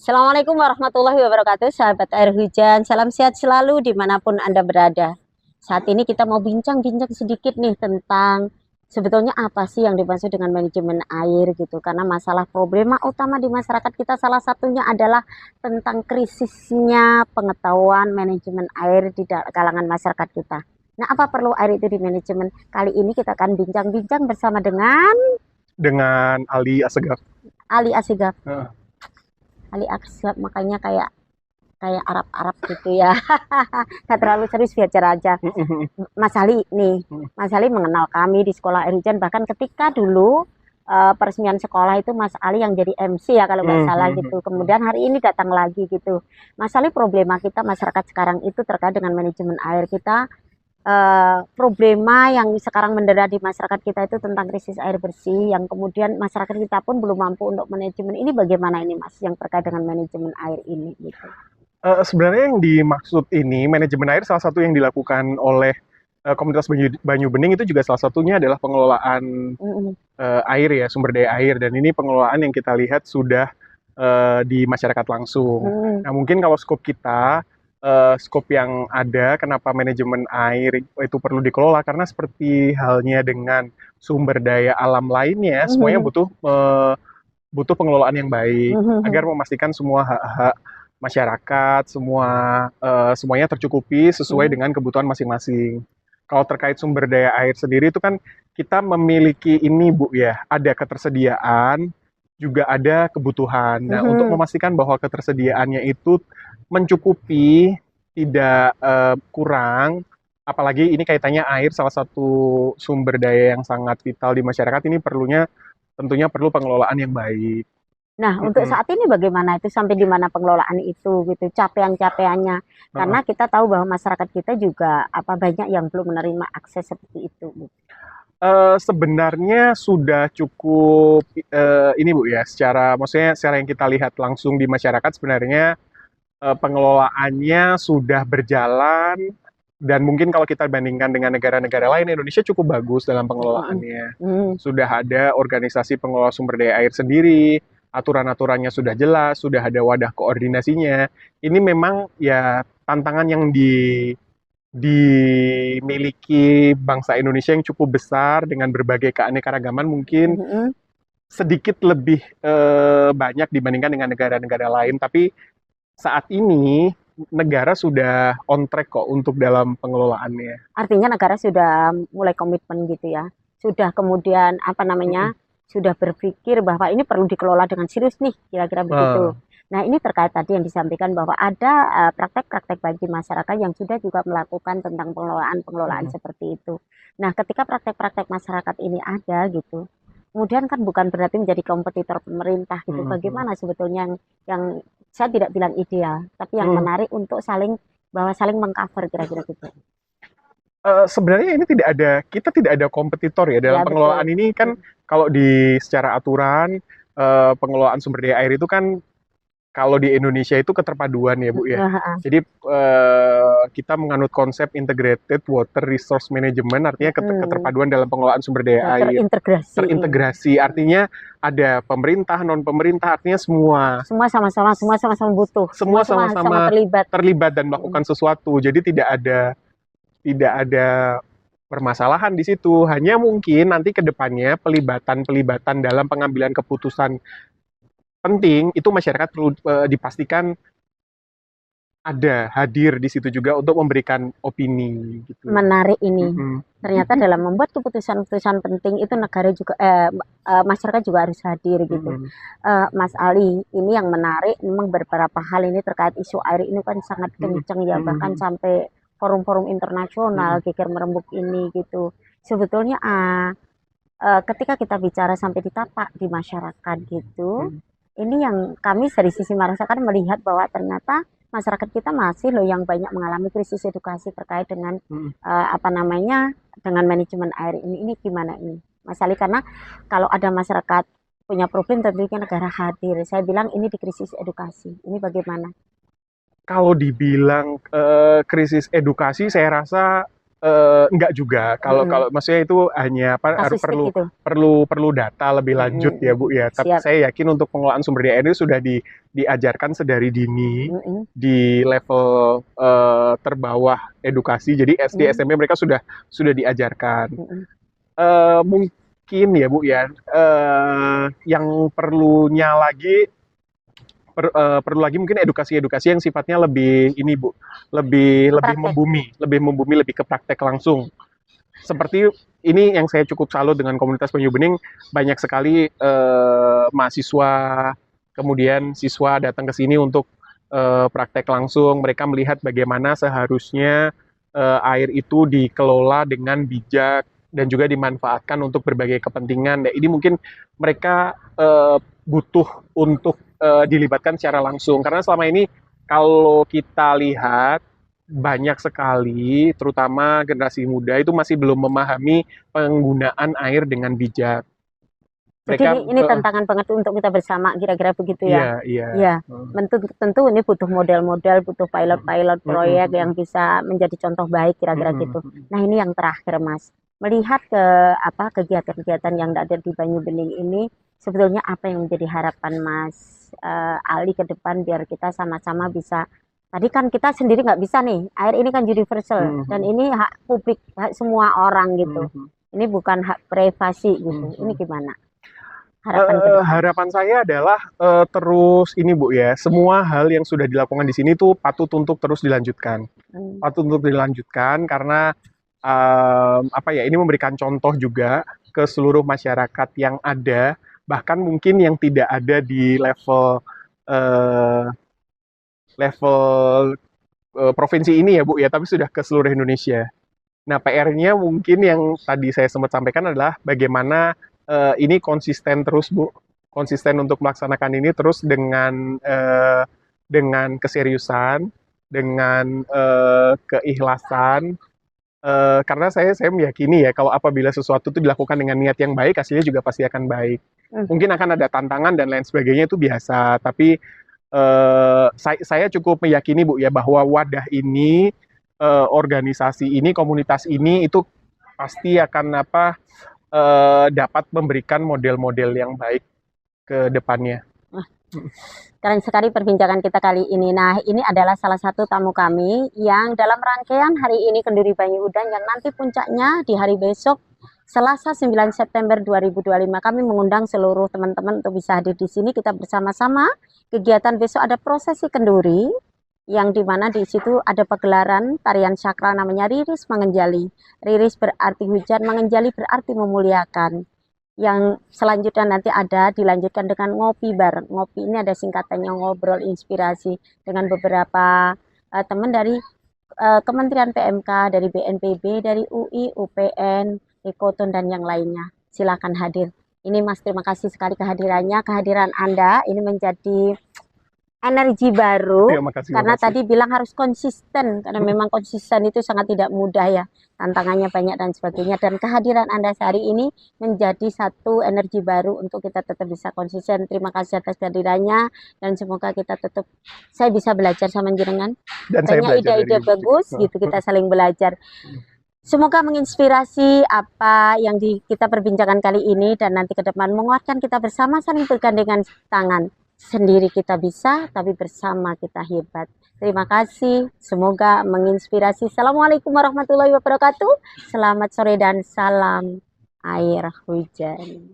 Assalamualaikum warahmatullahi wabarakatuh, sahabat air hujan. Salam sehat selalu dimanapun Anda berada. Saat ini kita mau bincang-bincang sedikit nih tentang sebetulnya apa sih yang dimaksud dengan manajemen air gitu. Karena masalah problema utama di masyarakat kita salah satunya adalah tentang krisisnya pengetahuan manajemen air di kalangan masyarakat kita. Nah, apa perlu air itu di manajemen? Kali ini kita akan bincang-bincang bersama dengan Ali Assegaf. Ali Asegaf. Heeh. Ali Asegaf makanya kayak kayak Arab-Arab gitu ya. Nggak terlalu serius biar aja. Mas Ali nih, Mas Ali mengenal kami di sekolah air hujan, bahkan ketika dulu peresmian sekolah itu Mas Ali yang jadi MC ya kalau nggak salah gitu. Kemudian hari ini datang lagi gitu. Mas Ali, problema kita masyarakat sekarang itu terkait dengan manajemen air kita. Problema yang sekarang mendera di masyarakat kita itu tentang krisis air bersih, yang kemudian masyarakat kita pun belum mampu untuk manajemen ini. Bagaimana ini Mas yang terkait dengan manajemen air ini gitu? Sebenarnya yang dimaksud ini manajemen air salah satu yang dilakukan oleh komunitas Banyu Bening itu juga salah satunya adalah pengelolaan Mm-mm. air ya, sumber daya air, dan ini pengelolaan yang kita lihat sudah di masyarakat langsung. Mm-mm. Nah, mungkin kalau skop yang ada kenapa manajemen air itu perlu dikelola, karena seperti halnya dengan sumber daya alam lainnya, semuanya Mm-mm. butuh pengelolaan yang baik agar Mm-mm. memastikan semua hak-hak masyarakat, semuanya tercukupi sesuai Mm-mm. dengan kebutuhan masing-masing. Kalau terkait sumber daya air sendiri itu kan kita memiliki ini Bu ya, ada ketersediaan, juga ada kebutuhan. Nah, untuk Mm-mm. memastikan bahwa ketersediaannya itu mencukupi, tidak kurang, apalagi ini kaitannya air, salah satu sumber daya yang sangat vital di masyarakat, ini tentunya perlu pengelolaan yang baik. Nah, untuk Mm-mm. saat ini bagaimana itu sampai di mana pengelolaan itu gitu, capaian-capaiannya. Karena Heeh. kita tahu bahwa masyarakat kita juga apa banyak yang belum menerima akses seperti itu, gitu. Sebenarnya sudah cukup ini Bu ya, maksudnya secara yang kita lihat langsung di masyarakat sebenarnya pengelolaannya sudah berjalan, dan mungkin kalau kita bandingkan dengan negara-negara lain, Indonesia cukup bagus dalam Mm-mm. pengelolaannya. Mm. Sudah ada organisasi pengelola sumber daya air sendiri, aturan-aturannya sudah jelas, sudah ada wadah koordinasinya. Ini memang ya tantangan yang dimiliki bangsa Indonesia yang cukup besar dengan berbagai keanekaragaman, mungkin Mm-mm. sedikit lebih banyak dibandingkan dengan negara-negara lain, tapi saat ini negara sudah on track kok untuk dalam pengelolaannya. Artinya negara sudah mulai komitmen gitu ya. Sudah kemudian apa Mm-mm. namanya? Sudah berpikir bahwa ini perlu dikelola dengan serius nih, kira-kira begitu. Nah, Nah, ini terkait tadi yang disampaikan bahwa ada praktek-praktek bagi masyarakat yang sudah juga melakukan tentang pengelolaan-pengelolaan mm-mm. seperti itu. Nah, ketika praktek-praktek masyarakat ini ada gitu, kemudian kan bukan berarti menjadi kompetitor pemerintah gitu. Mm-mm. Bagaimana sebetulnya yang saya tidak bilang ideal, tapi yang Mm. menarik untuk saling mengcover kira-kira gitu. Sebenarnya ini kita tidak ada kompetitor ya dalam Ya pengelolaan betul. ini kan. Kalau di secara aturan pengelolaan sumber daya air itu kan, kalau di Indonesia itu keterpaduan ya Bu ya. Heeh. Jadi kita menganut konsep integrated water resource management, artinya Mm. keterpaduan dalam pengelolaan sumber daya Ya, air. terintegrasi. Terintegrasi artinya ada pemerintah, non pemerintah, artinya Semua sama-sama butuh. semua Sama-sama sama-sama terlibat. terlibat dan Mm. melakukan sesuatu. Jadi tidak ada permasalahan di situ. Hanya mungkin nanti ke depannya pelibatan-pelibatan dalam pengambilan keputusan penting itu masyarakat perlu dipastikan ada hadir di situ juga untuk memberikan opini gitu. Menarik ini. Mm-mm. Ternyata dalam membuat keputusan-keputusan penting itu negara juga masyarakat juga harus hadir gitu. Mm-mm. Mas Ali, ini yang menarik memang beberapa hal ini terkait isu air ini kan sangat Mm-mm. kenceng ya, bahkan Mm-mm. sampai forum-forum Mm-mm. internasional geger merembuk ini gitu. Sebetulnya ketika kita bicara sampai di tapak di masyarakat gitu, Mm-mm. ini yang kami dari sisi masyarakat melihat bahwa ternyata masyarakat kita masih loh yang banyak mengalami krisis edukasi terkait dengan Mm-mm. apa namanya dengan manajemen air ini. Ini gimana ini, Mas Ali? Karena kalau ada masyarakat punya problem tentunya negara hadir. Saya bilang ini di krisis edukasi. Ini bagaimana? Kalau dibilang krisis edukasi, saya rasa Enggak juga. Kalau Mm-mm. kalau maksudnya itu hanya apa harus Kasuistik perlu gitu. perlu data lebih lanjut ya Bu ya. Tapi Siap. saya yakin untuk pengelolaan sumber daya air itu sudah diajarkan sedari dini Mm-mm. di level terbawah edukasi. Jadi SD Mm-mm. SMP mereka sudah diajarkan. Mm-mm. Mungkin ya Bu ya, yang perlu lagi mungkin edukasi-edukasi yang sifatnya lebih ini Bu, Praktek. lebih ke praktek langsung. Seperti ini yang saya cukup salut dengan komunitas Penyu Bening, banyak sekali mahasiswa, kemudian siswa datang ke sini untuk praktek langsung. Mereka melihat bagaimana seharusnya air itu dikelola dengan bijak dan juga dimanfaatkan untuk berbagai kepentingan. Nah, ini mungkin mereka butuh untuk dilibatkan secara langsung karena selama ini kalau kita lihat banyak sekali, terutama generasi muda itu masih belum memahami penggunaan air dengan bijak. Jadi Mereka, ini tantangan banget untuk kita bersama, kira-kira begitu iya, ya. iya. Ya, tentu ini butuh model-model, butuh pilot-pilot proyek yang bisa menjadi contoh baik kira-kira gitu. Nah, ini yang terakhir, Mas. Melihat ke apa kegiatan-kegiatan yang ada di Banyu Bening ini, sebetulnya apa yang menjadi harapan Mas Ali ke depan biar kita sama-sama bisa. Tadi kan kita sendiri nggak bisa nih, air ini kan universal dan ini hak publik, hak semua orang gitu. Ini bukan hak privasi gitu. Ini gimana? Harapan ke depan. Harapan saya adalah terus ini Bu ya, semua hal yang sudah dilakukan di sini tuh patut untuk terus dilanjutkan. Patut untuk dilanjutkan karena apa ya, ini memberikan contoh juga ke seluruh masyarakat yang ada, bahkan mungkin yang tidak ada di level eh, level provinsi ini ya Bu ya, tapi sudah ke seluruh Indonesia. Nah, PR-nya mungkin yang tadi saya sempat sampaikan adalah bagaimana ini konsisten terus, Bu. Konsisten untuk melaksanakan ini terus dengan keseriusan, dengan keikhlasan. Karena saya meyakini ya kalau apabila sesuatu itu dilakukan dengan niat yang baik, hasilnya juga pasti akan baik. Mungkin akan ada tantangan dan lain sebagainya itu biasa, tapi saya cukup meyakini Bu ya bahwa wadah ini, organisasi ini, komunitas ini itu pasti akan dapat memberikan model-model yang baik ke depannya. Keren sekali perbincangan kita kali ini. Nah, ini adalah salah satu tamu kami yang dalam rangkaian hari ini Kenduri Banyu Udan yang nanti puncaknya di hari besok Selasa 9 September 2025 kami mengundang seluruh teman-teman untuk bisa hadir di sini kita bersama-sama. Kegiatan besok ada prosesi kenduri yang dimana di situ ada pagelaran tarian sakral namanya Riris Mangenjali. Riris berarti hujan, Mangenjali berarti memuliakan. Yang selanjutnya nanti ada dilanjutkan dengan ngopi bareng. Ngopi ini ada singkatannya ngobrol inspirasi dengan beberapa teman dari Kementerian PMK, dari BNPB, dari UI, UPN, Ekoton dan yang lainnya. Silakan hadir. Ini Mas, terima kasih sekali kehadirannya. Kehadiran Anda ini menjadi energi baru Ya, makasih, karena makasih. tadi bilang harus konsisten karena memang konsisten itu sangat tidak mudah ya, tantangannya banyak dan sebagainya, dan kehadiran Anda sehari ini menjadi satu energi baru untuk kita tetap bisa konsisten. Terima kasih atas kehadirannya dan semoga kita tetap saya bisa belajar sama jenengan, Dan saya banyak belajar ide-ide dari bagus gitu, kita saling belajar. Semoga menginspirasi apa yang kita perbincangkan kali ini dan nanti ke depan menguatkan kita bersama saling bergandengan tangan. Sendiri kita bisa, tapi bersama kita hebat. Terima kasih, semoga menginspirasi. Assalamualaikum warahmatullahi wabarakatuh. Selamat sore dan salam air hujan.